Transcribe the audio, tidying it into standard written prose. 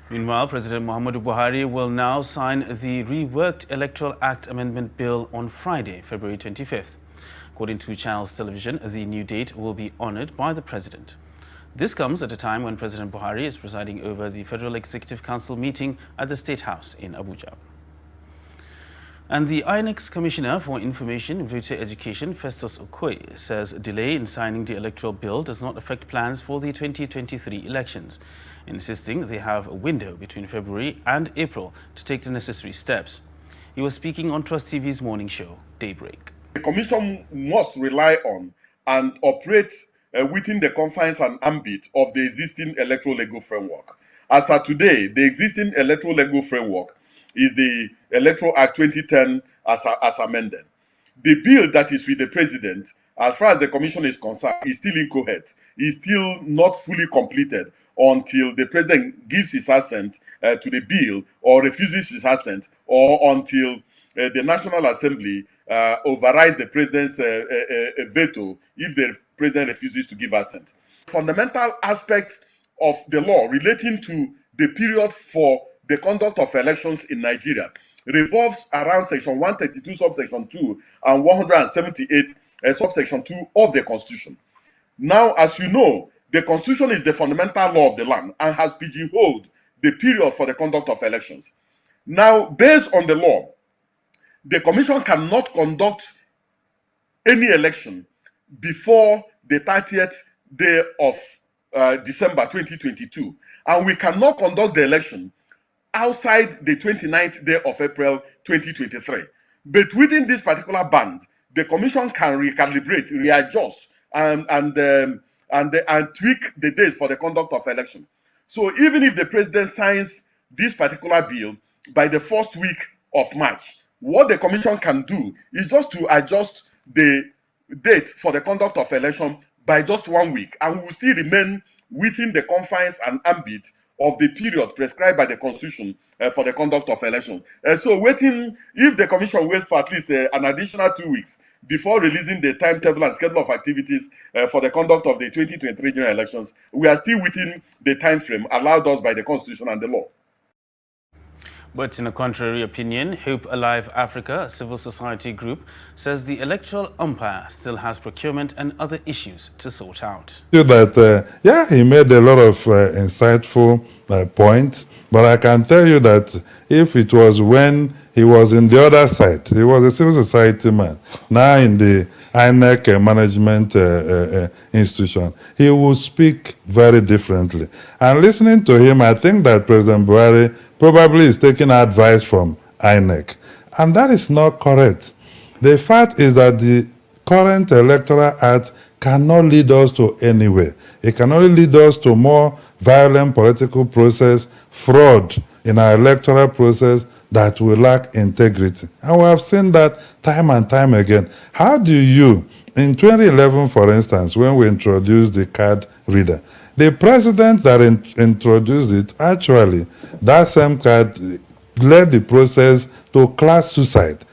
Meanwhile, President Muhammadu Buhari will now sign the reworked Electoral Act Amendment Bill on Friday, February 25th. According to Channels Television, the new date will be honored by the President. This comes at a time when President Buhari is presiding over the Federal Executive Council meeting at the State House in Abuja. And the INEC Commissioner for Information and Voter Education, Festus Okoye, says delay in signing the electoral bill does not affect plans for the 2023 elections, insisting they have a window between February and April to take the necessary steps. He was speaking on Trust TV's morning show, Daybreak. The Commission must rely on and operate within the confines and ambit of the existing electoral legal framework. As of today, the existing electoral legal framework is the Electoral Act 2010 as amended. The bill that is with the President, as far as the Commission is concerned, is still incoherent, is still not fully completed until the President gives his assent to the bill or refuses his assent, or until the National Assembly overrides the President's veto if the President refuses to give assent. Fundamental aspect of the law relating to the period for the conduct of elections in Nigeria revolves around Section 132, subsection 2, and 178, subsection 2 of the Constitution. Now, as you know, the Constitution is the fundamental law of the land and has pigeonholed the period for the conduct of elections. Now, based on the law, the Commission cannot conduct any election before the 30th day of December 2022, and we cannot conduct the election outside the 29th day of April 2023. But within this particular band, the Commission can recalibrate, readjust, and tweak the days for the conduct of election. So even if the President signs this particular bill by the first week of March, what the Commission can do is just to adjust the date for the conduct of election by just 1 week, and will still remain within the confines and ambit of the period prescribed by the Constitution for the conduct of elections. So waiting, if the Commission waits for at least an additional 2 weeks before releasing the timetable and schedule of activities for the conduct of the 2023 general elections, we are still within the time frame allowed us by the Constitution and the law. But in a contrary opinion, Hope Alive Africa, a civil society group, says the electoral umpire still has procurement and other issues to sort out. Yeah, he made a lot of insightful points, but I can tell you that if it was when he was in the other side, he was a civil society man, now in the INEC management institution, he would speak very differently. And listening to him, I think that President Buhari probably is taking advice from INEC. And that is not correct. The fact is that the current electoral act cannot lead us to anywhere. It can only lead us to more violent political process, fraud in our electoral process that will lack integrity. And we have seen that time and time again. How do you, in 2011, for instance, when we introduced the card reader, the president that introduced it, actually, that same card led the process to class suicide.